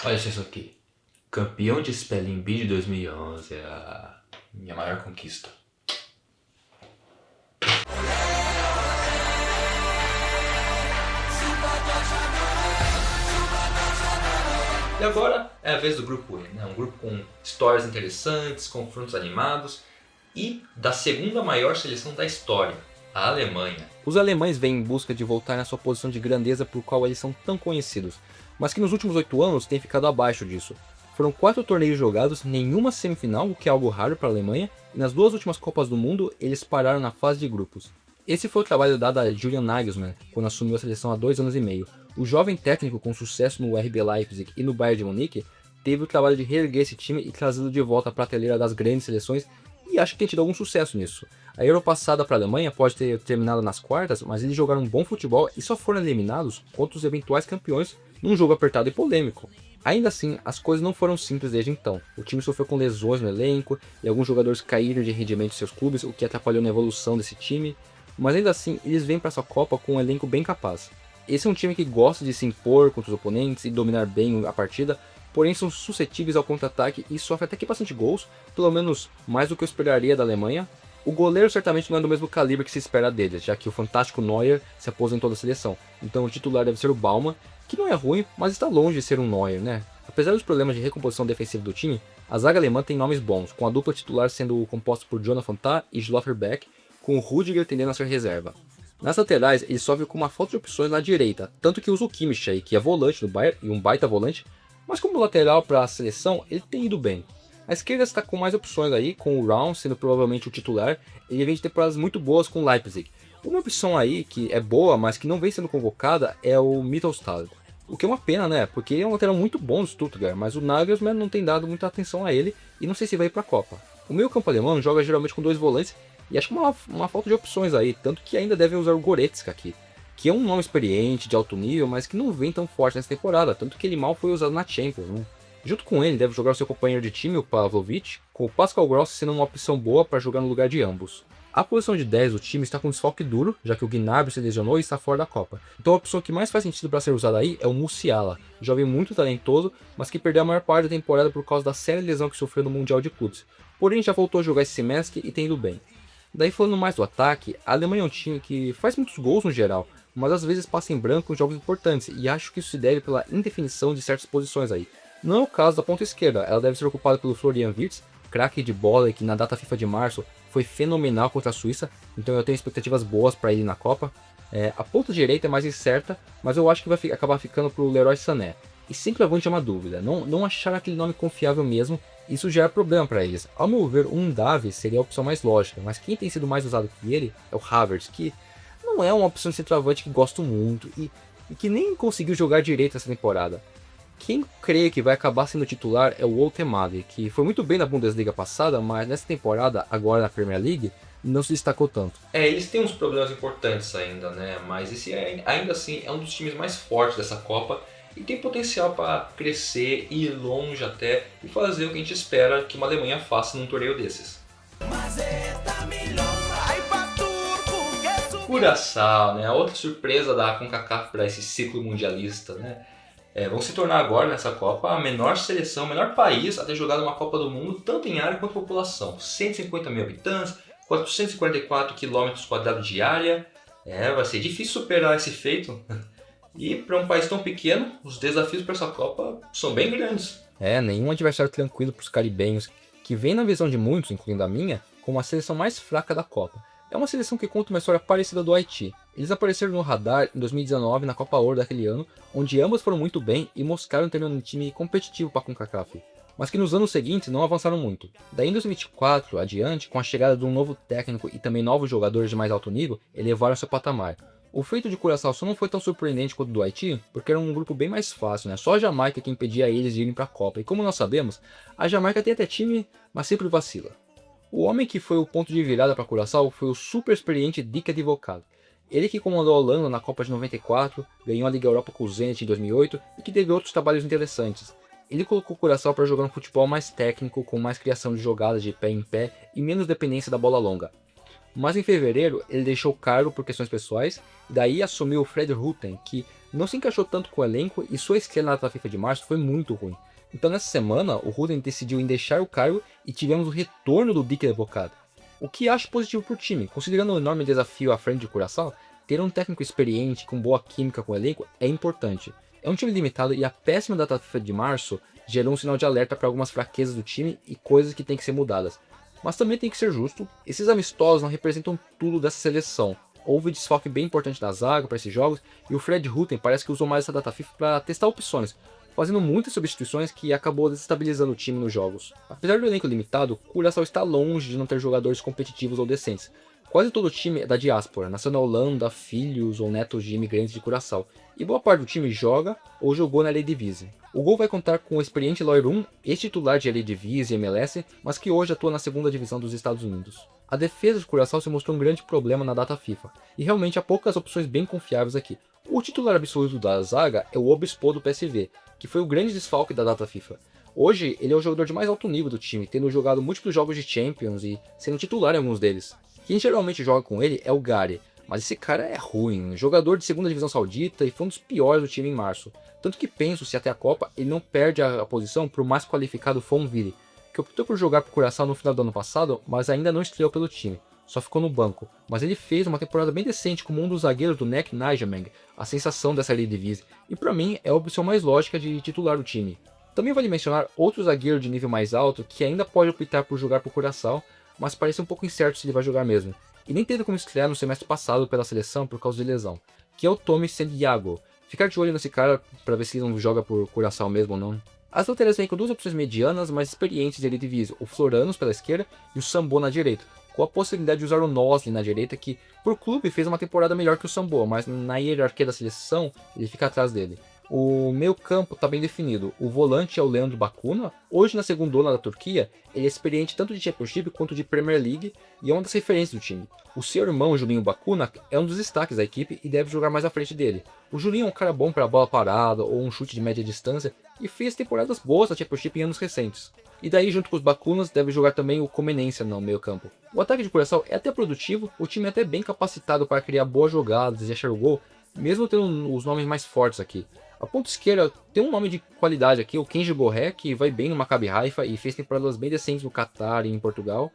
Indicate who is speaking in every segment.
Speaker 1: Olha só isso aqui. Campeão de Spelling Bee de 2011. A minha maior conquista. E agora é a vez do grupo E, né? Um grupo com histórias interessantes, confrontos animados e da segunda maior seleção da história, a Alemanha.
Speaker 2: Os alemães vêm em busca de voltar na sua posição de grandeza por qual eles são tão conhecidos, mas que nos últimos 8 anos têm ficado abaixo disso. Foram 4 torneios jogados, nenhuma semifinal, o que é algo raro para a Alemanha, e nas 2 últimas Copas do Mundo eles pararam na fase de grupos. Esse foi o trabalho dado a Julian Nagelsmann quando assumiu a seleção há 2 anos e meio. O jovem técnico com sucesso no RB Leipzig e no Bayern de Munique teve o trabalho de reerguer esse time e trazê-lo de volta à prateleira das grandes seleções, e acho que tem tido algum sucesso nisso. A Euro passada para a Alemanha pode ter terminado nas quartas, mas eles jogaram um bom futebol e só foram eliminados contra os eventuais campeões num jogo apertado e polêmico. Ainda assim, as coisas não foram simples desde então. O time sofreu com lesões no elenco e alguns jogadores caíram de rendimento em seus clubes, o que atrapalhou na evolução desse time, mas ainda assim eles vêm para essa Copa com um elenco bem capaz. Esse é um time que gosta de se impor contra os oponentes e dominar bem a partida, porém são suscetíveis ao contra-ataque e sofrem até que bastante gols, pelo menos mais do que eu esperaria da Alemanha. O goleiro certamente não é do mesmo calibre que se espera dele, já que o fantástico Neuer se aposentou da seleção, então o titular deve ser o Baumann, que não é ruim, mas está longe de ser um Neuer, né? Apesar dos problemas de recomposição defensiva do time, a zaga alemã tem nomes bons, com a dupla titular sendo composta por Jonathan Tah e Schlotterbeck, com o Rudiger tendendo a ser reserva. Nas laterais, ele sofre com uma falta de opções na direita, tanto que usa o Kimmich aí, que é volante do Bayern e um baita volante, mas como lateral para a seleção, ele tem ido bem. A esquerda está com mais opções aí, com o Raum sendo provavelmente o titular, ele vem de temporadas muito boas com o Leipzig. Uma opção aí que é boa, mas que não vem sendo convocada, é o Mittelstadt. O que é uma pena, né? Porque ele é um lateral muito bom do Stuttgart, mas o Nagelsmann não tem dado muita atenção a ele e não sei se vai ir para a Copa. O meio campo alemão joga geralmente com 2 volantes e acho que uma falta de opções aí, tanto que ainda devem usar o Goretzka aqui, que é um nome experiente, de alto nível, mas que não vem tão forte nessa temporada, tanto que ele mal foi usado na Champions, né? Junto com ele deve jogar o seu companheiro de time, o Pavlovic, com o Pascal Gross sendo uma opção boa para jogar no lugar de ambos. A posição de 10 do time está com desfalque duro, já que o Gnabry se lesionou e está fora da Copa. Então a opção que mais faz sentido para ser usada aí é o Musiala, jovem muito talentoso, mas que perdeu a maior parte da temporada por causa da séria lesão que sofreu no Mundial de Clubes. Porém já voltou a jogar esse semestre e tem ido bem. Daí falando mais do ataque, a Alemanha é um time que faz muitos gols no geral, mas às vezes passa em branco em jogos importantes, e acho que isso se deve pela indefinição de certas posições aí. Não é o caso da ponta esquerda, ela deve ser ocupada pelo Florian Wirtz, craque de bola e que na data FIFA de março foi fenomenal contra a Suíça, então eu tenho expectativas boas para ele na Copa. A ponta direita é mais incerta, mas eu acho que vai acabar ficando para o Leroy Sané. E centroavante é uma dúvida, não achar aquele nome confiável mesmo, isso gera problema para eles. Ao meu ver, um Davi seria a opção mais lógica, mas quem tem sido mais usado que ele é o Havertz, que não é uma opção de centroavante que gosto muito e que nem conseguiu jogar direito essa temporada. Quem creio que vai acabar sendo titular é o Woltemade, que foi muito bem na Bundesliga passada, mas nessa temporada, agora na Premier League, não se destacou tanto.
Speaker 1: Eles têm uns problemas importantes ainda, né? Mas esse ainda assim é um dos times mais fortes dessa Copa e tem potencial para crescer, ir longe até e fazer o que a gente espera que uma Alemanha faça num torneio desses. Curaçao, né? Outra surpresa da CONCACAF para esse ciclo mundialista, né? Vão se tornar agora nessa Copa a menor seleção, o menor país a ter jogado uma Copa do Mundo, tanto em área quanto população. 150 mil habitantes, 444 km² de área. Vai ser difícil superar esse feito. E para um país tão pequeno, os desafios para essa Copa são bem grandes.
Speaker 2: Nenhum adversário tranquilo para os caribenhos, que vem na visão de muitos, incluindo a minha, como a seleção mais fraca da Copa. É uma seleção que conta uma história parecida do Haiti. Eles apareceram no radar em 2019 na Copa Ouro daquele ano, onde ambos foram muito bem e mostraram ter um time competitivo para a CONCACAF, mas que nos anos seguintes não avançaram muito. Daí em 2024 adiante, com a chegada de um novo técnico e também novos jogadores de mais alto nível, elevaram seu patamar. O feito de Curaçao só não foi tão surpreendente quanto o do Haiti, porque era um grupo bem mais fácil, né? Só a Jamaica que impedia eles de irem para a Copa, e como nós sabemos, a Jamaica tem até time, mas sempre vacila. O homem que foi o ponto de virada para Curaçao foi o super experiente Dick Advocaat. Ele que comandou a Holanda na Copa de 94, ganhou a Liga Europa com o Zenit em 2008 e que teve outros trabalhos interessantes. Ele colocou o Curaçao para jogar um futebol mais técnico, com mais criação de jogadas de pé em pé e menos dependência da bola longa. Mas em fevereiro ele deixou o cargo por questões pessoais, e daí assumiu o Fred Rutten, que não se encaixou tanto com o elenco e sua estreia na data FIFA de março foi muito ruim. Então nessa semana o Rutten decidiu em deixar o cargo e tivemos o retorno do Dick Advocaat. O que acho positivo para o time, considerando o enorme desafio à frente de Curaçao, ter um técnico experiente com boa química com o elenco é importante. É um time limitado e a péssima data FIFA de março gerou um sinal de alerta para algumas fraquezas do time e coisas que têm que ser mudadas. Mas também tem que ser justo, esses amistosos não representam tudo dessa seleção. Houve desfalque bem importante da zaga para esses jogos e o Fred Rutten parece que usou mais essa data FIFA para testar opções, fazendo muitas substituições que acabou desestabilizando o time nos jogos. Apesar do elenco limitado, Curaçao está longe de não ter jogadores competitivos ou decentes. Quase todo o time é da diáspora, nasceu na Holanda, filhos ou netos de imigrantes de Curaçao, e boa parte do time joga ou jogou na Eredivisie. O Gol vai contar com o experiente Loirum, ex-titular de Eredivisie e MLS, mas que hoje atua na segunda divisão dos Estados Unidos. A defesa de Curaçao se mostrou um grande problema na data FIFA, e realmente há poucas opções bem confiáveis aqui. O titular absoluto da zaga é o Obispo do PSV, que foi o grande desfalque da data FIFA. Hoje, ele é o jogador de mais alto nível do time, tendo jogado múltiplos jogos de Champions e sendo titular em alguns deles. Quem geralmente joga com ele é o Gary, mas esse cara é ruim, jogador de segunda divisão saudita e foi um dos piores do time em março. Tanto que penso se até a Copa ele não perde a posição para o mais qualificado Fonville, que optou por jogar por Curaçao no final do ano passado, mas ainda não estreou pelo time, só ficou no banco. Mas ele fez uma temporada bem decente como um dos zagueiros do NEC Nijmegen, a sensação dessa Eredivisie, e para mim é a opção mais lógica de titular do time. Também vale mencionar outro zagueiro de nível mais alto que ainda pode optar por jogar por Curaçao, mas parece um pouco incerto se ele vai jogar mesmo, e nem teve como estrear no semestre passado pela seleção por causa de lesão, que é o Tommy Santiago. Ficar de olho nesse cara para ver se ele não joga por Curaçao mesmo ou não. As laterais vêm com duas opções medianas, mas experientes de Eredivisie, o Floranos pela esquerda e o Sambo na direita, com a possibilidade de usar o Nosley na direita, que por clube fez uma temporada melhor que o Sambo, mas na hierarquia da seleção ele fica atrás dele. O meio campo está bem definido, o volante é o Leandro Bacuna, hoje na segundona da Turquia, ele é experiente tanto de Championship quanto de Premier League e é uma das referências do time. O seu irmão, Julinho Bacuna, é um dos destaques da equipe e deve jogar mais à frente dele. O Julinho é um cara bom para bola parada ou um chute de média distância e fez temporadas boas na Championship em anos recentes. E daí, junto com os Bacunas, deve jogar também o Comenência no meio campo. O ataque de Curaçao é até produtivo, o time é até bem capacitado para criar boas jogadas e achar o gol, mesmo tendo os nomes mais fortes aqui. A ponta esquerda tem um nome de qualidade aqui, o Kenji Borré, que vai bem no Maccabi Haifa e fez temporadas bem decentes no Qatar e em Portugal.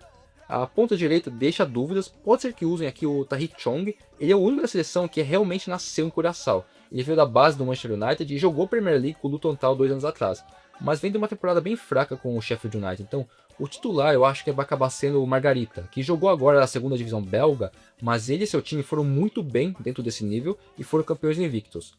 Speaker 2: A ponta direita deixa dúvidas, pode ser que usem aqui o Tahith Chong, ele é o único da seleção que realmente nasceu em Curaçao. Ele veio da base do Manchester United e jogou Premier League com o Luton Town 2 anos atrás, mas vem de uma temporada bem fraca com o Sheffield United, então o titular eu acho que vai acabar sendo o Margarita, que jogou agora na segunda divisão belga, mas ele e seu time foram muito bem dentro desse nível e foram campeões invictos.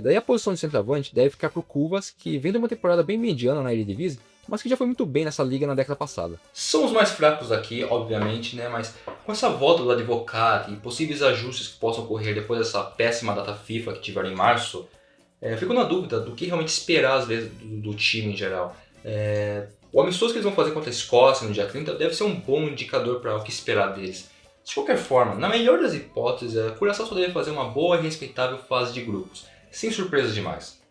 Speaker 2: Daí a posição de centroavante deve ficar para o Cuvas, que vem de uma temporada bem mediana na Eredivisie, mas que já foi muito bem nessa liga na década passada.
Speaker 1: São os mais fracos aqui, obviamente, né? Mas com essa volta do Advocaat e possíveis ajustes que possam ocorrer depois dessa péssima data FIFA que tiveram em março, eu fico na dúvida do que realmente esperar às vezes do time em geral. O amistoso que eles vão fazer contra a Escócia no dia 30 deve ser um bom indicador para o que esperar deles. De qualquer forma, na melhor das hipóteses, a Curaçao só deve fazer uma boa e respeitável fase de grupos, sem surpresas demais.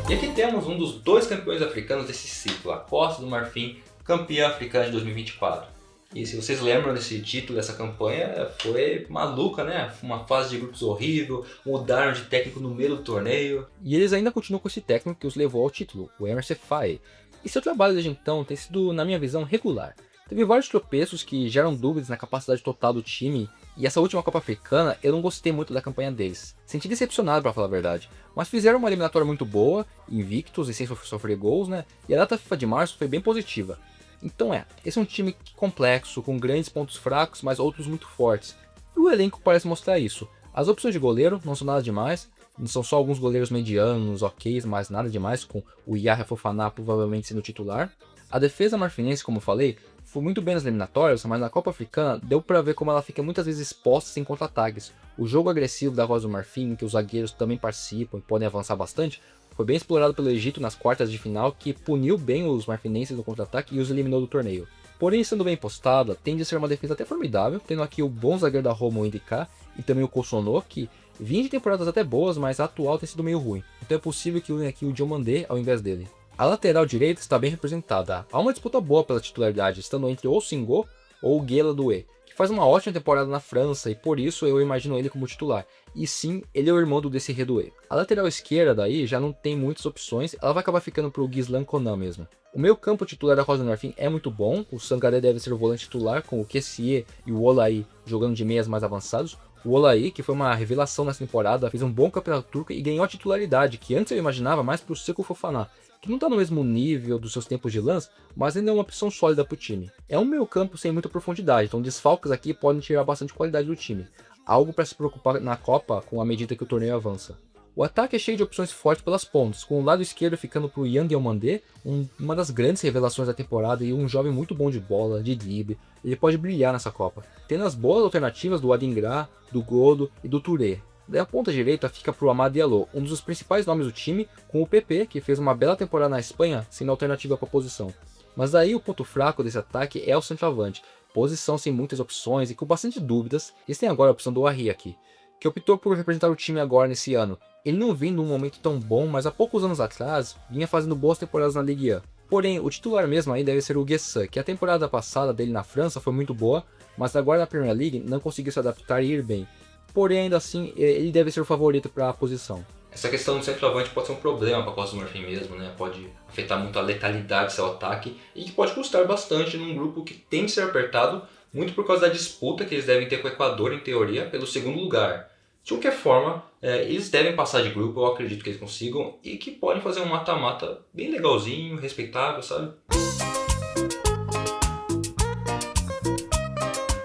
Speaker 1: E aqui temos um dos dois campeões africanos desse ciclo, a Costa do Marfim, campeã africana de 2024. E se vocês lembram desse título, dessa campanha, foi maluca, né? Uma fase de grupos horrível, mudaram de técnico no meio do torneio.
Speaker 2: E eles ainda continuam com esse técnico que os levou ao título, o Emerson Faye. E seu trabalho desde então tem sido, na minha visão, regular. Teve vários tropeços que geram dúvidas na capacidade total do time, e essa última Copa Africana eu não gostei muito da campanha deles. Senti decepcionado pra falar a verdade, mas fizeram uma eliminatória muito boa, invictos e sem sofrer gols, né? E a data FIFA de março foi bem positiva. Então esse é um time complexo, com grandes pontos fracos, mas outros muito fortes. E o elenco parece mostrar isso. As opções de goleiro não são nada demais, são só alguns goleiros medianos, ok, mas nada demais, com o Yahya Fofana provavelmente sendo titular. A defesa marfinense, como eu falei, foi muito bem nas eliminatórias, mas na Copa Africana deu pra ver como ela fica muitas vezes exposta em contra-ataques. O jogo agressivo da Voz do Marfim, em que os zagueiros também participam e podem avançar bastante, foi bem explorado pelo Egito nas quartas de final, que puniu bem os marfinenses no contra-ataque e os eliminou do torneio. Porém, sendo bem postada, tende a ser uma defesa até formidável, tendo aqui o bom zagueiro da Roma, o Indicá, e também o Kosono, que vinha de temporadas até boas, mas a atual tem sido meio ruim. Então é possível que usem aqui o Diomandé ao invés dele. A lateral direita está bem representada. Há uma disputa boa pela titularidade, estando entre o Singo ou o Guela Doué, que faz uma ótima temporada na França e por isso eu imagino ele como titular. E sim, ele é o irmão do Désiré Doué. A lateral esquerda daí já não tem muitas opções, ela vai acabar ficando pro Gislan Konan mesmo. O meio campo titular da Rosa do Marfim é muito bom, o Sangaré deve ser o volante titular, com o Kessié e o Olaí jogando de meias mais avançados. O Olaí, que foi uma revelação nessa temporada, fez um bom campeonato turco e ganhou a titularidade, que antes eu imaginava mais pro Seko Fofana, que não está no mesmo nível dos seus tempos de Lens, mas ainda é uma opção sólida para o time. É um meio campo sem muita profundidade, então desfalques aqui podem tirar bastante qualidade do time. Algo para se preocupar na Copa com a medida que o torneio avança. O ataque é cheio de opções fortes pelas pontas, com o lado esquerdo ficando para o Yang Diomandé, uma das grandes revelações da temporada e um jovem muito bom de bola, de drible. Ele pode brilhar nessa Copa, tendo as boas alternativas do Adingra, do Godo e do Touré. Daí a ponta direita fica para o Amad Diallo, um dos principais nomes do time, com o PP, que fez uma bela temporada na Espanha, sendo alternativa para a posição. Mas daí o ponto fraco desse ataque é o centroavante, posição sem muitas opções e com bastante dúvidas. Eles têm agora a opção do Arri aqui, que optou por representar o time agora nesse ano. Ele não vem num momento tão bom, mas há poucos anos atrás vinha fazendo boas temporadas na Ligue 1. Porém, o titular mesmo aí deve ser o Guessin, que a temporada passada dele na França foi muito boa, mas agora na Premier League não conseguiu se adaptar e ir bem. Porém, ainda assim, ele deve ser o favorito para a posição.
Speaker 1: Essa questão do centroavante pode ser um problema para a Costa do Marfim mesmo, né? Pode afetar muito a letalidade do seu ataque e que pode custar bastante num grupo que tem de ser apertado, muito por causa da disputa que eles devem ter com o Equador, em teoria, pelo segundo lugar. De qualquer forma, eles devem passar de grupo, eu acredito que eles consigam, e que podem fazer um mata-mata bem legalzinho, respeitável, sabe?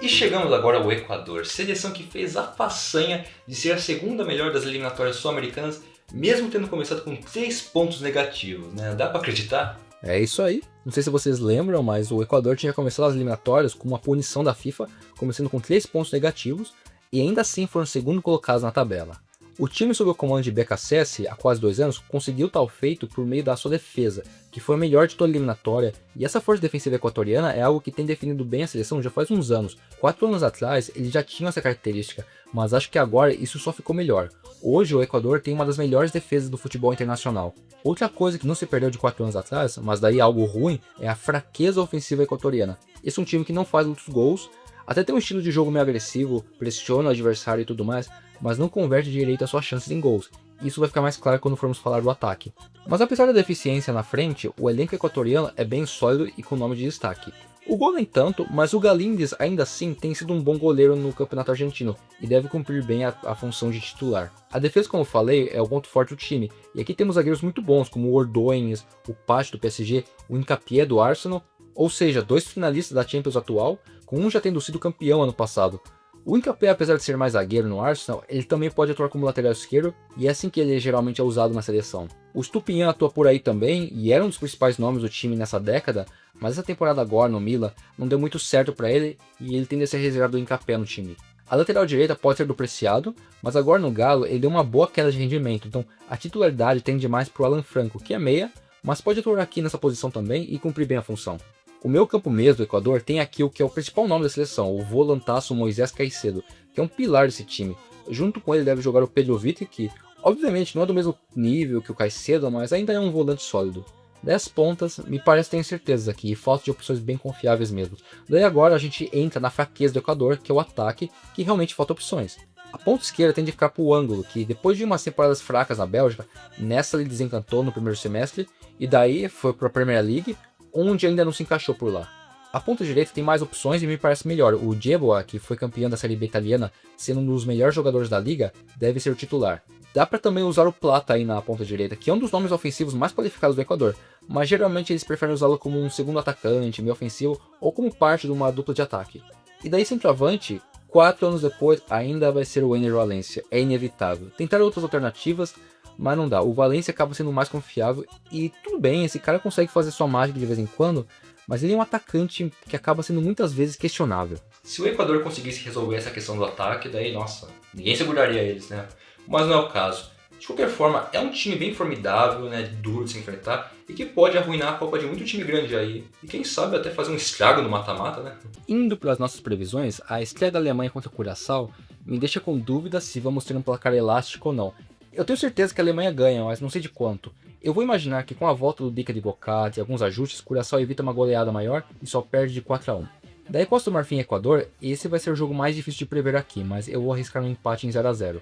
Speaker 1: E chegamos agora ao Equador, seleção que fez a façanha de ser a segunda melhor das eliminatórias sul-americanas, mesmo tendo começado com 3 pontos negativos, né? Dá pra acreditar?
Speaker 2: É isso aí. Não sei se vocês lembram, mas o Equador tinha começado as eliminatórias com uma punição da FIFA, começando com 3 pontos negativos, e ainda assim foram segundo colocados na tabela. O time sob o comando de BKSS, há quase 2 anos, conseguiu tal feito por meio da sua defesa, que foi a melhor de toda a eliminatória, e essa força defensiva equatoriana é algo que tem definido bem a seleção já faz uns anos. 4 anos atrás eles já tinham essa característica, mas acho que agora isso só ficou melhor. Hoje o Equador tem uma das melhores defesas do futebol internacional. Outra coisa que não se perdeu de 4 anos atrás, mas daí algo ruim, é a fraqueza ofensiva equatoriana. Esse é um time que não faz muitos gols, até tem um estilo de jogo meio agressivo, pressiona o adversário e tudo mais, mas não converte direito as suas chances em gols. Isso vai ficar mais claro quando formos falar do ataque. Mas apesar da deficiência na frente, o elenco equatoriano é bem sólido e com nome de destaque. O gol nem tanto, mas o Galíndez ainda assim tem sido um bom goleiro no campeonato argentino e deve cumprir bem a função de titular. A defesa, como eu falei, é o ponto forte do time, e aqui temos zagueiros muito bons como o Ordóñez, o Pache do PSG, o Hincapié do Arsenal, ou seja, 2 finalistas da Champions atual, com um já tendo sido campeão ano passado. O Hincapié, apesar de ser mais zagueiro no Arsenal, ele também pode atuar como lateral esquerdo, e é assim que ele geralmente é usado na seleção. O Stupinhan atua por aí também, e era um dos principais nomes do time nessa década, mas essa temporada agora no Milan não deu muito certo para ele, e ele tende a ser reservado do Hincapié no time. A lateral direita pode ser do Preciado, mas agora no Galo ele deu uma boa queda de rendimento, então a titularidade tende mais para o Alan Franco, que é meia, mas pode atuar aqui nessa posição também e cumprir bem a função. O meio campo mesmo do Equador tem aqui o que é o principal nome da seleção, o volantaço Moisés Caicedo, que é um pilar desse time. Junto com ele deve jogar o Pedro Vitti, que obviamente não é do mesmo nível que o Caicedo, mas ainda é um volante sólido. 10 pontas, me parece ter certeza aqui, e falta de opções bem confiáveis mesmo. Daí agora a gente entra na fraqueza do Equador, que é o ataque, que realmente falta opções. A ponta esquerda tende a ficar para o ângulo, que depois de umas temporadas fracas na Bélgica, nessa ele desencantou no primeiro semestre, e daí foi para a Premier League, onde ainda não se encaixou por lá. A ponta direita tem mais opções e me parece melhor. O Dzeboa, que foi campeão da Série B italiana, sendo um dos melhores jogadores da liga, deve ser o titular. Dá para também usar o Plata aí na ponta direita, que é um dos nomes ofensivos mais qualificados do Equador, mas geralmente eles preferem usá-lo como um segundo atacante, meio ofensivo, ou como parte de uma dupla de ataque. E daí centroavante, 4 anos depois, ainda vai ser o Ener Valencia, é inevitável. Tentar outras alternativas, mas não dá. O Valencia acaba sendo mais confiável e tudo bem, esse cara consegue fazer sua mágica de vez em quando, mas ele é um atacante que acaba sendo muitas vezes questionável.
Speaker 1: Se o Equador conseguisse resolver essa questão do ataque, daí, nossa, ninguém seguraria eles, né? Mas não é o caso. De qualquer forma, é um time bem formidável, né, duro de se enfrentar e que pode arruinar a Copa de muito time grande aí. E quem sabe até fazer um estrago no mata-mata, né?
Speaker 2: Indo pelas nossas previsões, a estreia da Alemanha contra o Curaçao me deixa com dúvida se vamos ter um placar elástico ou não. Eu tenho certeza que a Alemanha ganha, mas não sei de quanto. Eu vou imaginar que com a volta do Dica de Bocate e alguns ajustes, Curaçao evita uma goleada maior e só perde de 4-1. Daí Costa do Marfim e Equador, esse vai ser o jogo mais difícil de prever aqui, mas eu vou arriscar um empate em 0-0.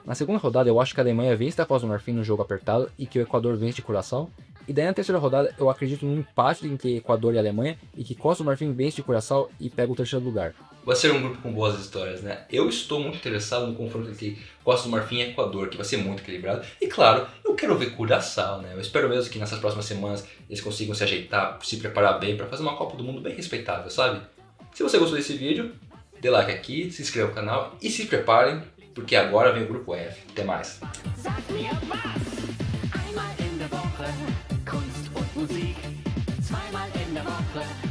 Speaker 2: Na segunda rodada eu acho que a Alemanha vence da Costa do Marfim no jogo apertado e que o Equador vence de Curaçao. E daí na terceira rodada eu acredito num empate entre Equador e Alemanha e que Costa do Marfim vence de Curaçao e pega o terceiro lugar.
Speaker 1: Vai ser um grupo com boas histórias, né? Eu estou muito interessado no confronto entre Costa do Marfim e Equador, que vai ser muito equilibrado. E claro, eu quero ver Curaçao, né? Eu espero mesmo que nessas próximas semanas eles consigam se ajeitar, se preparar bem para fazer uma Copa do Mundo bem respeitável, sabe? Se você gostou desse vídeo, dê like aqui, se inscreva no canal e se preparem, porque agora vem o grupo F. Até mais!
Speaker 3: Sag mir was, einmal in der Woche Kunst und Musik, zweimal in der Woche